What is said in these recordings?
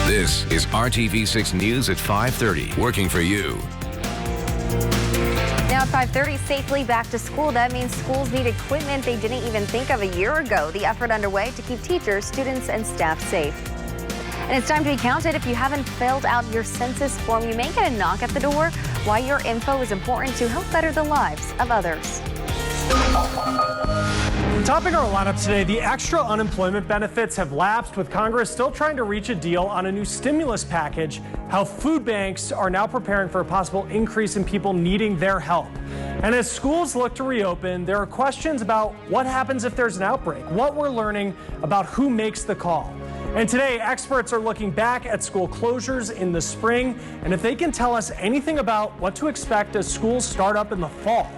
This is RTV6 News at 5:30, working for you. Now at 5:30, safely back to school. That means schools need equipment they didn't even think of a year ago. The effort underway to keep teachers, students, and staff safe. And it's time to be counted. If you haven't filled out your census form, you may get a knock at the door. Why your info is important to help better the lives of others. Topping our lineup today, the extra unemployment benefits have lapsed, with Congress still trying to reach a deal on a new stimulus package, how food banks are now preparing for a possible increase in people needing their help. And as schools look to reopen, there are questions about what happens if there's an outbreak, what we're learning about who makes the call. And today, experts are looking back at school closures in the spring and if they can tell us anything about what to expect as schools start up in the fall.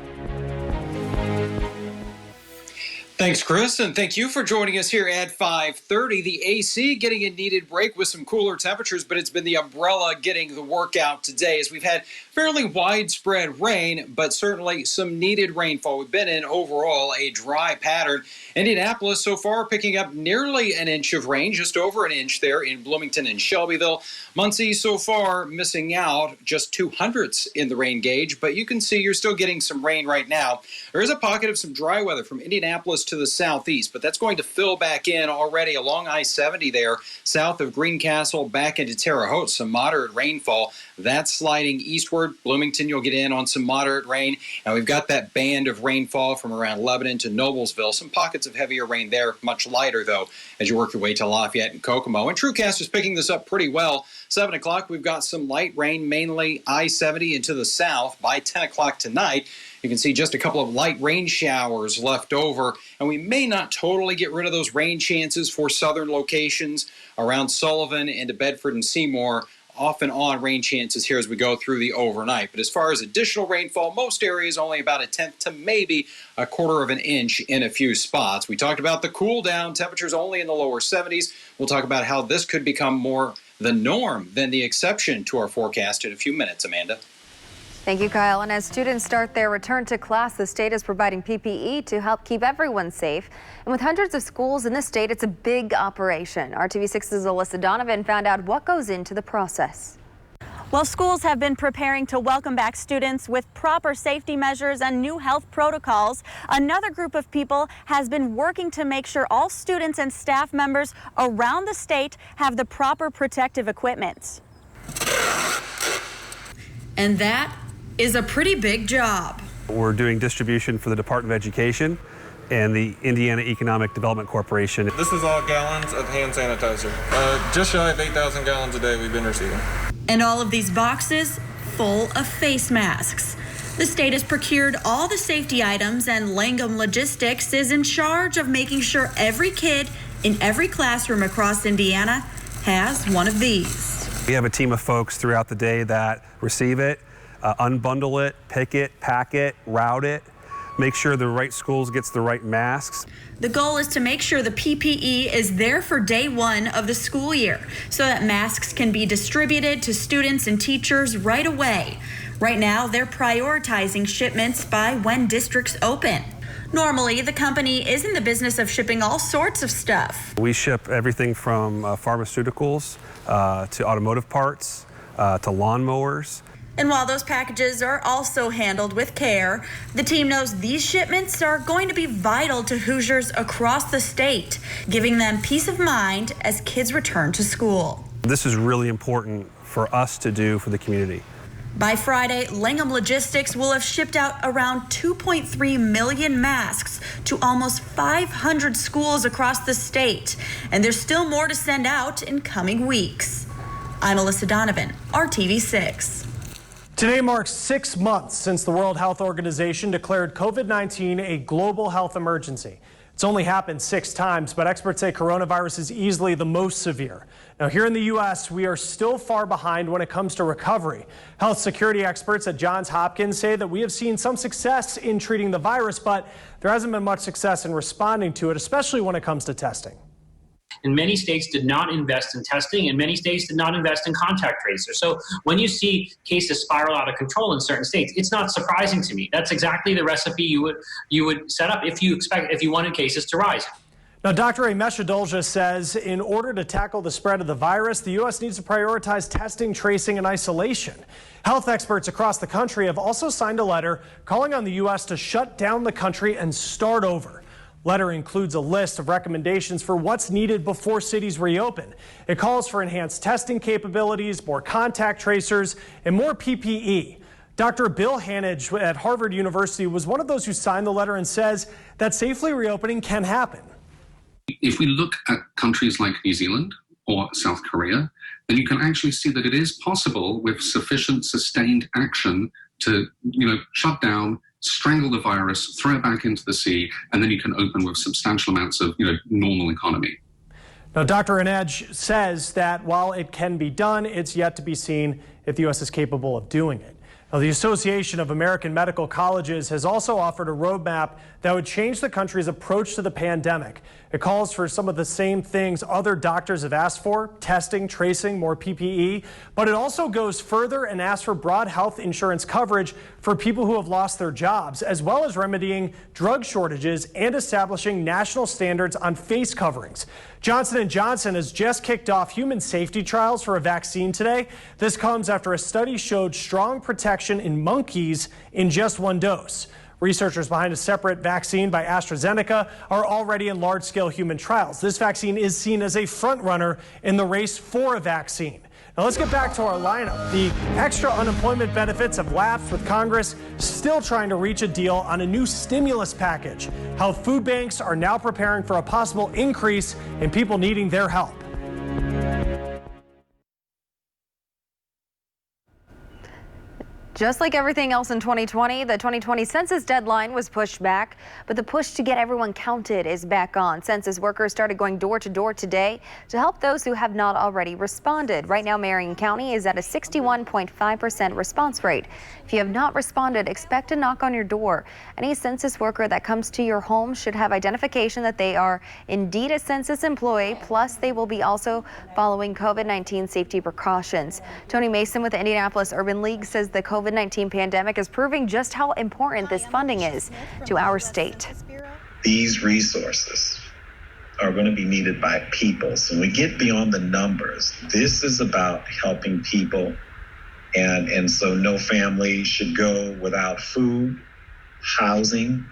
Thanks, Chris, and thank you for joining us here at 5:30. The AC getting a needed break with some cooler temperatures, but it's been the umbrella getting the work out today as we've had fairly widespread rain, but certainly some needed rainfall. We've been in overall a dry pattern. Indianapolis so far picking up nearly an inch of rain, just over an inch there in Bloomington and Shelbyville. Muncie so far missing out just 200ths in the rain gauge, but you can see you're still getting some rain right now. There is a pocket of some dry weather from Indianapolis to the southeast, but that's going to fill back in already along I-70 there, south of Greencastle back into Terre Haute. Some moderate rainfall. That's sliding eastward. Bloomington, you'll get in on some moderate rain. And we've got that band of rainfall from around Lebanon to Noblesville. Some pockets of heavier rain there, much lighter, though, as you work your way to Lafayette and Kokomo. And TrueCast is picking this up pretty well. 7 o'clock, we've got some light rain, mainly I-70 into the south. By 10 o'clock tonight, you can see just a couple of light rain showers left over, and we may not totally get rid of those rain chances for southern locations around Sullivan into Bedford and Seymour. Off and on rain chances here as we go through the overnight. But as far as additional rainfall, most areas only about a tenth to maybe a quarter of an inch in a few spots. We talked about the cool down, temperatures only in the lower 70s. We'll talk about how this could become more the norm than the exception to our forecast in a few minutes, Amanda. Thank you, Kyle. And as students start their return to class, the state is providing PPE to help keep everyone safe. And with hundreds of schools in the state, it's a big operation. RTV6's Alyssa Donovan found out what goes into the process. Well, schools have been preparing to welcome back students with proper safety measures and new health protocols. Another group of people has been working to make sure all students and staff members around the state have the proper protective equipment. And that is a pretty big job. We're doing distribution for the Department of Education and the Indiana Economic Development Corporation. This is all gallons of hand sanitizer. Just shy of 8,000 gallons a day we've been receiving. And all of these boxes full of face masks. The state has procured all the safety items, and Langham Logistics is in charge of making sure every kid in every classroom across Indiana has one of these. We have a team of folks throughout the day that receive it, unbundle it, pick it, pack it, route it, make sure the right schools gets the right masks. The goal is to make sure the PPE is there for day one of the school year so that masks can be distributed to students and teachers right away. Right now, they're prioritizing shipments by when districts open. Normally, the company is in the business of shipping all sorts of stuff. We ship everything from pharmaceuticals to automotive parts to lawnmowers. And while those packages are also handled with care, the team knows these shipments are going to be vital to Hoosiers across the state, giving them peace of mind as kids return to school. This is really important for us to do for the community. By Friday, Langham Logistics will have shipped out around 2.3 million masks to almost 500 schools across the state, and there's still more to send out in coming weeks. I'm Alyssa Donovan, RTV6. Today marks 6 months since the World Health Organization declared COVID-19 a global health emergency. It's only happened 6 times, but experts say coronavirus is easily the most severe. Now, here in the U.S., we are still far behind when it comes to recovery. Health security experts at Johns Hopkins say that we have seen some success in treating the virus, but there hasn't been much success in responding to it, especially when it comes to testing. And many states did not invest in testing, and many states did not invest in contact tracers. So when you see cases spiral out of control in certain states, it's not surprising to me. That's exactly the recipe you would set up if you wanted cases to rise. Now, Dr. Amesh Adolja says in order to tackle the spread of the virus, the U.S. needs to prioritize testing, tracing, and isolation. Health experts across the country have also signed a letter calling on the U.S. to shut down the country and start over. Letter includes a list of recommendations for what's needed before cities reopen. It calls for enhanced testing capabilities, more contact tracers, and more PPE. Dr. Bill Hanage at Harvard University was one of those who signed the letter and says that safely reopening can happen. If we look at countries like New Zealand or South Korea, then you can actually see that it is possible with sufficient sustained action to, shut down, strangle the virus, throw it back into the sea, and then you can open with substantial amounts of, normal economy. Now, Dr. Hanage says that while it can be done, it's yet to be seen if the U.S. is capable of doing it. Now, the Association of American Medical Colleges has also offered a roadmap that would change the country's approach to the pandemic. It calls for some of the same things other doctors have asked for: testing, tracing, more PPE. But it also goes further and asks for broad health insurance coverage for people who have lost their jobs, as well as remedying drug shortages and establishing national standards on face coverings. Johnson & Johnson has just kicked off human safety trials for a vaccine today. This comes after a study showed strong protection in monkeys in just one dose. Researchers behind a separate vaccine by AstraZeneca are already in large-scale human trials. This vaccine is seen as a front runner in the race for a vaccine. Now let's get back to our lineup. The extra unemployment benefits have lapsed, with Congress still trying to reach a deal on a new stimulus package. Health food banks are now preparing for a possible increase in people needing their help. Just like everything else in 2020, the 2020 census deadline was pushed back, but the push to get everyone counted is back on. Census workers started going door to door today to help those who have not already responded. Right now, Marion County is at a 61.5% response rate. If you have not responded, expect a knock on your door. Any census worker that comes to your home should have identification that they are indeed a census employee, plus they will be also following COVID-19 safety precautions. Tony Mason with the Indianapolis Urban League says the COVID-19 pandemic is proving just how important this funding is to our state. These resources are going to be needed by people. So when we get beyond the numbers, this is about helping people. And so no family should go without food, housing,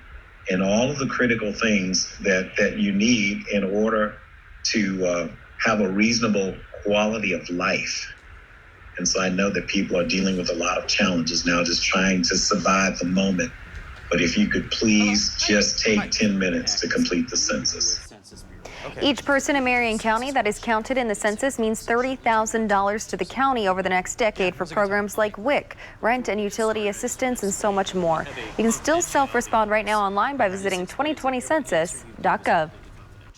and all of the critical things that you need in order to have a reasonable quality of life. And so I know that people are dealing with a lot of challenges now, just trying to survive the moment. But if you could please just take 10 minutes to complete the census. Each person in Marion County that is counted in the census means $30,000 to the county over the next decade for programs like WIC, rent and utility assistance, and so much more. You can still self-respond right now online by visiting 2020census.gov.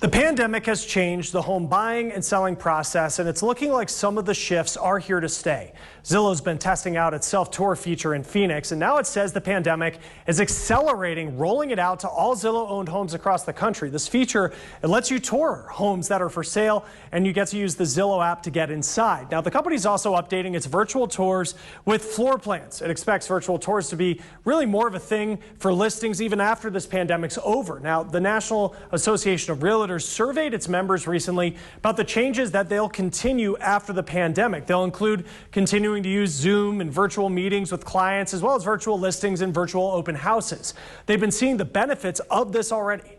The pandemic has changed the home buying and selling process, and it's looking like some of the shifts are here to stay. Zillow's been testing out its self-tour feature in Phoenix, and now it says the pandemic is accelerating, rolling it out to all Zillow-owned homes across the country. This feature, it lets you tour homes that are for sale, and you get to use the Zillow app to get inside. Now, the company's also updating its virtual tours with floor plans. It expects virtual tours to be really more of a thing for listings even after this pandemic's over. Now, the National Association of Realtors surveyed its members recently about the changes that they'll continue after the pandemic. They'll include continuing to use Zoom and virtual meetings with clients, as well as virtual listings and virtual open houses. They've been seeing the benefits of this already.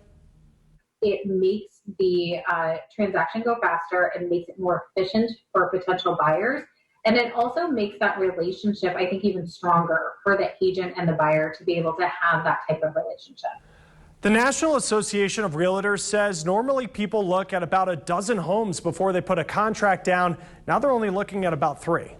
It makes the transaction go faster and makes it more efficient for potential buyers. And it also makes that relationship, I think, even stronger for the agent and the buyer to be able to have that type of relationship. The National Association of Realtors says normally people look at about a dozen homes before they put a contract down. Now they're only looking at about 3.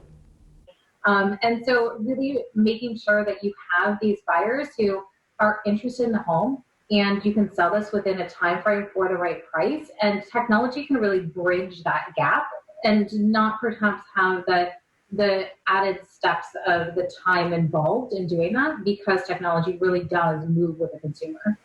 And so really making sure that you have these buyers who are interested in the home and you can sell this within a time frame for the right price. And technology can really bridge that gap and not perhaps have the added steps of the time involved in doing that, because technology really does move with the consumer.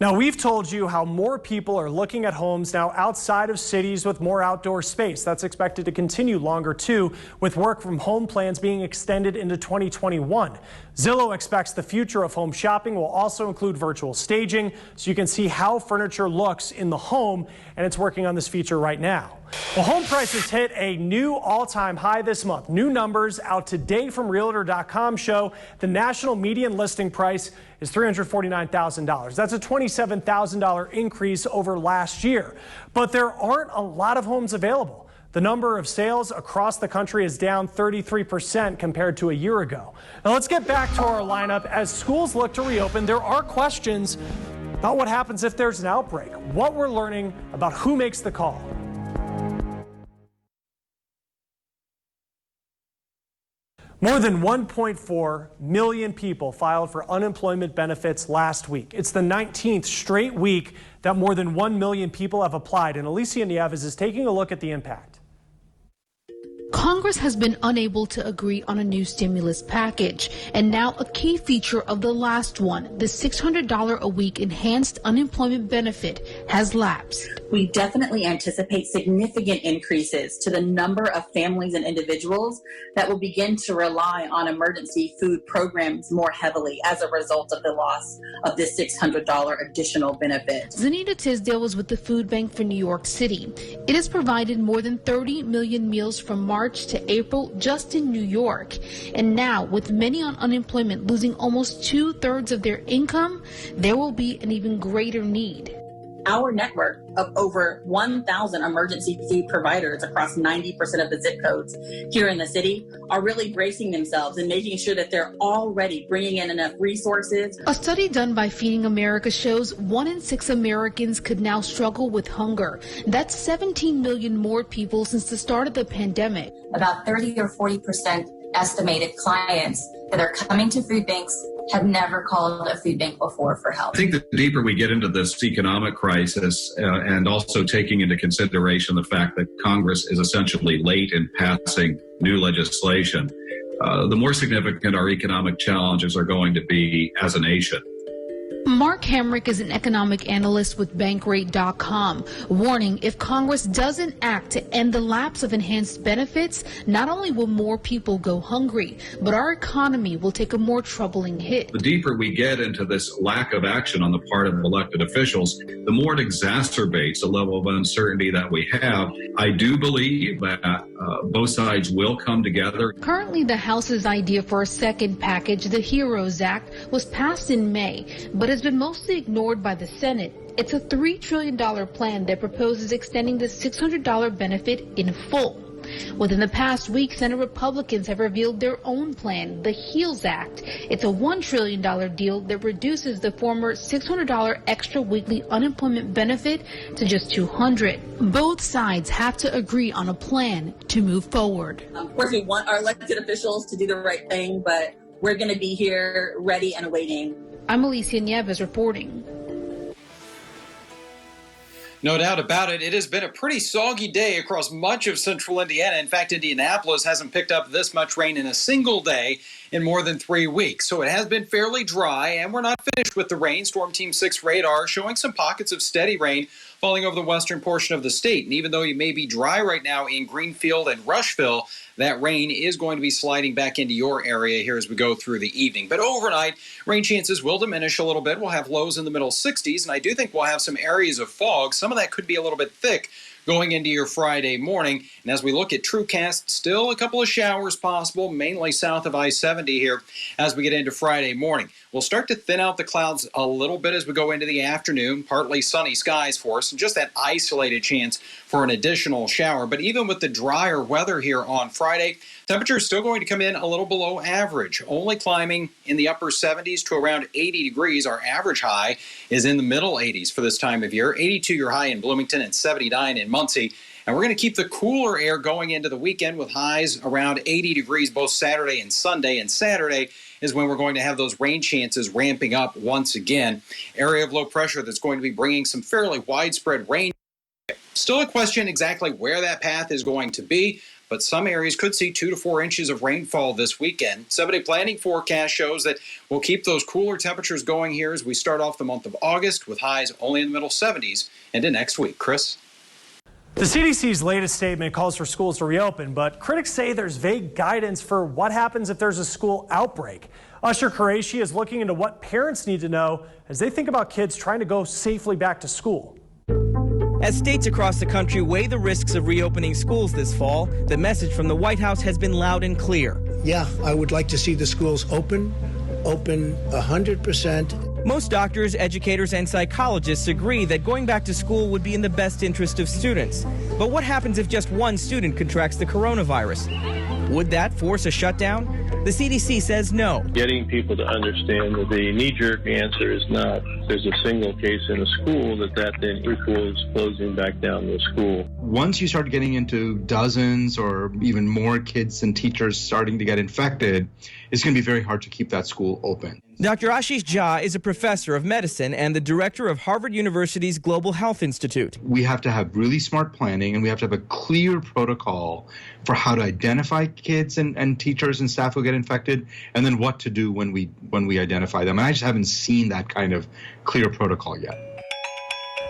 Now, we've told you how more people are looking at homes now outside of cities with more outdoor space. That's expected to continue longer, too, with work from home plans being extended into 2021. Zillow expects the future of home shopping will also include virtual staging, so you can see how furniture looks in the home, and it's working on this feature right now. Well, home prices hit a new all-time high this month. New numbers out today from Realtor.com show the national median listing price is $349,000. That's a $27,000 increase over last year. But there aren't a lot of homes available. The number of sales across the country is down 33% compared to a year ago. Now let's get back to our lineup. As schools look to reopen, there are questions about what happens if there's an outbreak, what we're learning about who makes the call. More than 1.4 million people filed for unemployment benefits last week. It's the 19th straight week that more than 1 million people have applied, and Alicia Nieves is taking a look at the impact. Congress has been unable to agree on a new stimulus package, and now a key feature of the last one, the $600 a week enhanced unemployment benefit, has lapsed. We definitely anticipate significant increases to the number of families and individuals that will begin to rely on emergency food programs more heavily as a result of the loss of this $600 additional benefit. Zanita Tisdale was with the Food Bank for New York City. It has provided more than 30 million meals from March to April just in New York. And now, with many on unemployment losing almost 2/3 of their income, there will be an even greater need. Our network of over 1,000 emergency food providers across 90% of the zip codes here in the city are really bracing themselves and making sure that they're already bringing in enough resources. A study done by Feeding America shows 1 in 6 Americans could now struggle with hunger. That's 17 million more people since the start of the pandemic. About 30 or 40% estimated clients that are coming to food banks have never called a food bank before for help. I think the deeper we get into this economic crisis and also taking into consideration the fact that Congress is essentially late in passing new legislation, the more significant our economic challenges are going to be as a nation. Mark Hamrick is an economic analyst with Bankrate.com, warning if Congress doesn't act to end the lapse of enhanced benefits, not only will more people go hungry, but our economy will take a more troubling hit. The deeper we get into this lack of action on the part of elected officials, the more it exacerbates the level of uncertainty that we have. I do believe that both sides will come together. Currently, the House's idea for a second package, the HEROES Act, was passed in May, but has been mostly ignored by the Senate. It's a $3 trillion plan that proposes extending the $600 benefit in full. Within the past week, Senate Republicans have revealed their own plan, the HEALS Act. It's a $1 trillion deal that reduces the former $600 extra weekly unemployment benefit to just $200. Both sides have to agree on a plan to move forward. Of course, we want our elected officials to do the right thing, but we're going to be here ready and waiting. I'm Alicia Nieves reporting. No doubt about it. It has been a pretty soggy day across much of central Indiana. In fact, Indianapolis hasn't picked up this much rain in a single day in more than 3 weeks. So it has been fairly dry, and we're not finished with the rain. Storm Team 6 radar showing some pockets of steady rain falling over the western portion of the state. And even though you may be dry right now in Greenfield and Rushville, that rain is going to be sliding back into your area here as we go through the evening. But overnight, rain chances will diminish a little bit. We'll have lows in the middle 60s, and I do think we'll have some areas of fog. Some of that could be a little bit thick going into your Friday morning. And as we look at TrueCast, still a couple of showers possible, mainly south of I-70 here as we get into Friday morning. We'll start to thin out the clouds a little bit as we go into the afternoon, partly sunny skies for us, and just that isolated chance for an additional shower. But even with the drier weather here on Friday, temperature is still going to come in a little below average, only climbing in the upper 70s to around 80 degrees. Our average high is in the middle 80s for this time of year. 82 your high in Bloomington and 79 in Muncie. And we're going to keep the cooler air going into the weekend with highs around 80 degrees both Saturday and Sunday. And Saturday is when we're going to have those rain chances ramping up once again. Area of low pressure that's going to be bringing some fairly widespread rain. Still Still a question exactly where that path is going to be, but some areas could see 2 to 4 inches of rainfall this weekend. 7-day planning forecast shows that we'll keep those cooler temperatures going here as we start off the month of August with highs only in the middle 70s into next week. Chris? The CDC's latest statement calls for schools to reopen, but critics say there's vague guidance for what happens if there's a school outbreak. Usher Qureshi is looking into what parents need to know as they think about kids trying to go safely back to school. As states across the country weigh the risks of reopening schools this fall, the message from the White House has been loud and clear. Yeah, I would like to see the schools open 100%. Most doctors, educators, and psychologists agree that going back to school would be in the best interest of students. But what happens if just one student contracts the coronavirus? Would that force a shutdown? The CDC says no. Getting people to understand that the knee-jerk answer is not there's a single case in a school, that then equals closing back down the school. Once you start getting into dozens or even more kids and teachers starting to get infected, it's going to be very hard to keep that school open. Dr. Ashish Jha is a professor of medicine and the director of Harvard University's Global Health Institute. We have to have really smart planning, and we have to have a clear protocol for how to identify kids and teachers and staff who get infected, and then what to do when we identify them. And I just haven't seen that kind of clear protocol yet.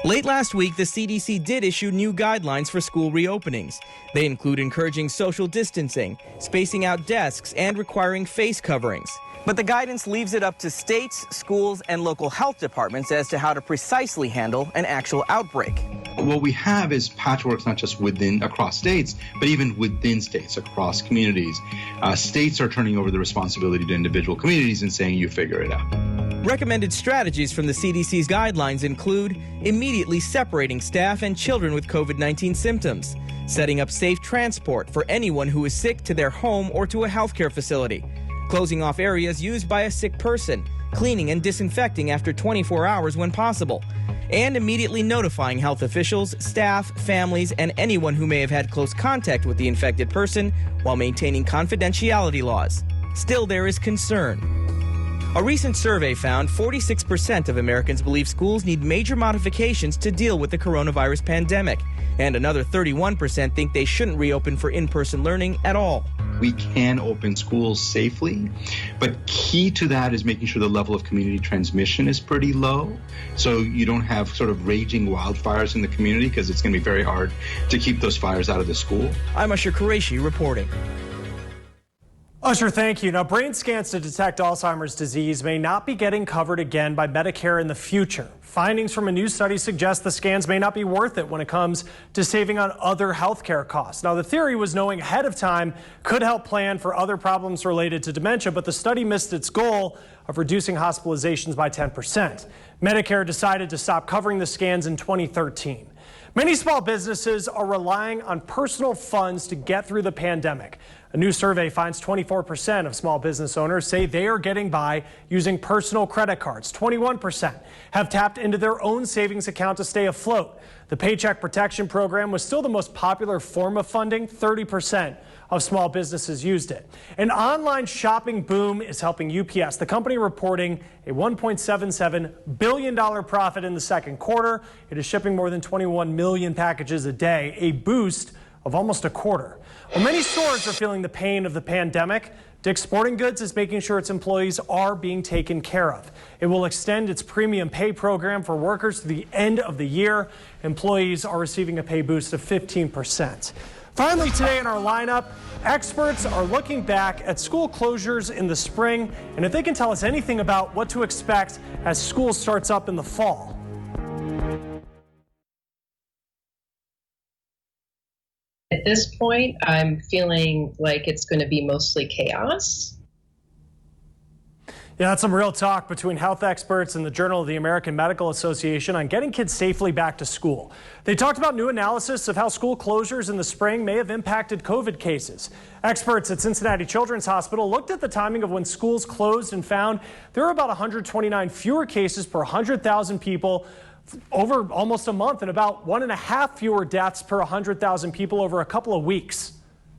Late last week, the CDC did issue new guidelines for school reopenings. They include encouraging social distancing, spacing out desks, and requiring face coverings. But the guidance leaves it up to states, schools, and local health departments as to how to precisely handle an actual outbreak. What we have is patchworks not just across states, but even within states, across communities. States are turning over the responsibility to individual communities and saying, you figure it out. Recommended strategies from the CDC's guidelines include immediately separating staff and children with COVID-19 symptoms, setting up safe transport for anyone who is sick to their home or to a healthcare facility, closing off areas used by a sick person, cleaning and disinfecting after 24 hours when possible, and immediately notifying health officials, staff, families, and anyone who may have had close contact with the infected person while maintaining confidentiality laws. Still, there is concern. A recent survey found 46% of Americans believe schools need major modifications to deal with the coronavirus pandemic, and another 31% think they shouldn't reopen for in-person learning at all. We can open schools safely, but key to that is making sure the level of community transmission is pretty low, so you don't have sort of raging wildfires in the community, because it's going to be very hard to keep those fires out of the school. I'm Usher Qureshi reporting. Usher, thank you. Now, brain scans to detect Alzheimer's disease may not be getting covered again by Medicare in the future. Findings from a new study suggest the scans may not be worth it when it comes to saving on other health care costs. Now, the theory was knowing ahead of time could help plan for other problems related to dementia, but the study missed its goal of reducing hospitalizations by 10%. Medicare decided to stop covering the scans in 2013. Many small businesses are relying on personal funds to get through the pandemic. A new survey finds 24% of small business owners say they are getting by using personal credit cards. 21% have tapped into their own savings account to stay afloat. The Paycheck Protection Program was still the most popular form of funding. 30% of small businesses used it. An online shopping boom is helping UPS, the company reporting a $1.77 billion profit in the second quarter. It is shipping more than 21 million packages a day, a boost of almost a quarter. Well, many stores are feeling the pain of the pandemic. Dick's Sporting Goods is making sure its employees are being taken care of. It will extend its premium pay program for workers to the end of the year. Employees are receiving a pay boost of 15%. Finally, today in our lineup, experts are looking back at school closures in the spring and if they can tell us anything about what to expect as school starts up in the fall. At this point, I'm feeling like it's going to be mostly chaos. Yeah, that's some real talk between health experts and the Journal of the American Medical Association on getting kids safely back to school. They talked about new analysis of how school closures in the spring may have impacted COVID cases. Experts at Cincinnati Children's Hospital looked at the timing of when schools closed and found there were about 129 fewer cases per 100,000 people over almost a month and about 1.5 fewer deaths per 100,000 people over a couple of weeks.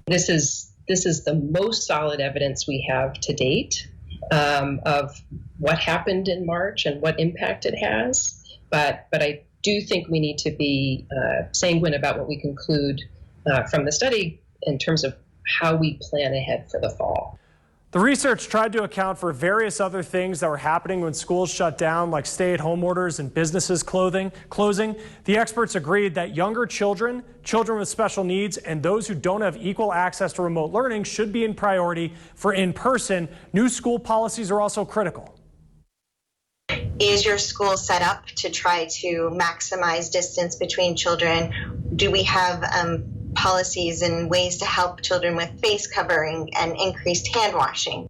This is the most solid evidence we have to date of what happened in March and what impact it has. But I do think we need to be sanguine about what we conclude from the study in terms of how we plan ahead for the fall. The research tried to account for various other things that were happening when schools shut down, like stay-at-home orders and businesses closing. The experts agreed that younger children, children with special needs, and those who don't have equal access to remote learning should be in priority for in-person. New school policies are also critical. Is your school set up to try to maximize distance between children? Do we have policies and ways to help children with face covering and increased hand washing?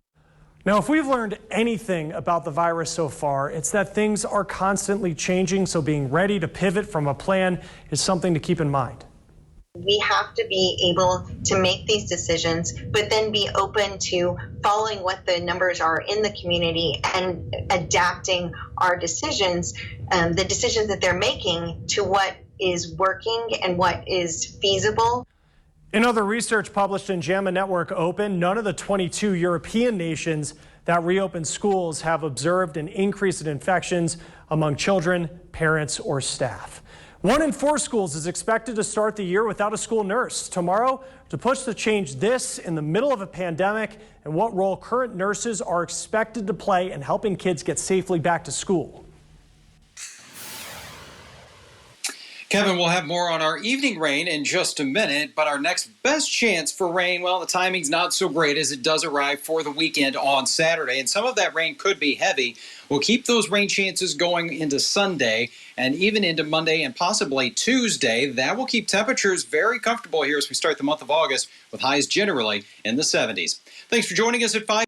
Now, if we've learned anything about the virus so far, it's that things are constantly changing, so being ready to pivot from a plan is something to keep in mind. We have to be able to make these decisions, but then be open to following what the numbers are in the community and adapting our decisions, the decisions that they're making, to what is working and what is feasible. In other research published in JAMA Network Open, none of the 22 European nations that reopened schools have observed an increase in infections among children, parents, or staff. 1 in 4 schools is expected to start the year without a school nurse. Tomorrow, to push to change this in the middle of a pandemic and what role current nurses are expected to play in helping kids get safely back to school. Kevin, we'll have more on our evening rain in just a minute, but our next best chance for rain, well, the timing's not so great as it does arrive for the weekend on Saturday, and some of that rain could be heavy. We'll keep those rain chances going into Sunday and even into Monday and possibly Tuesday. That will keep temperatures very comfortable here as we start the month of August with highs generally in the 70s. Thanks for joining us at 5.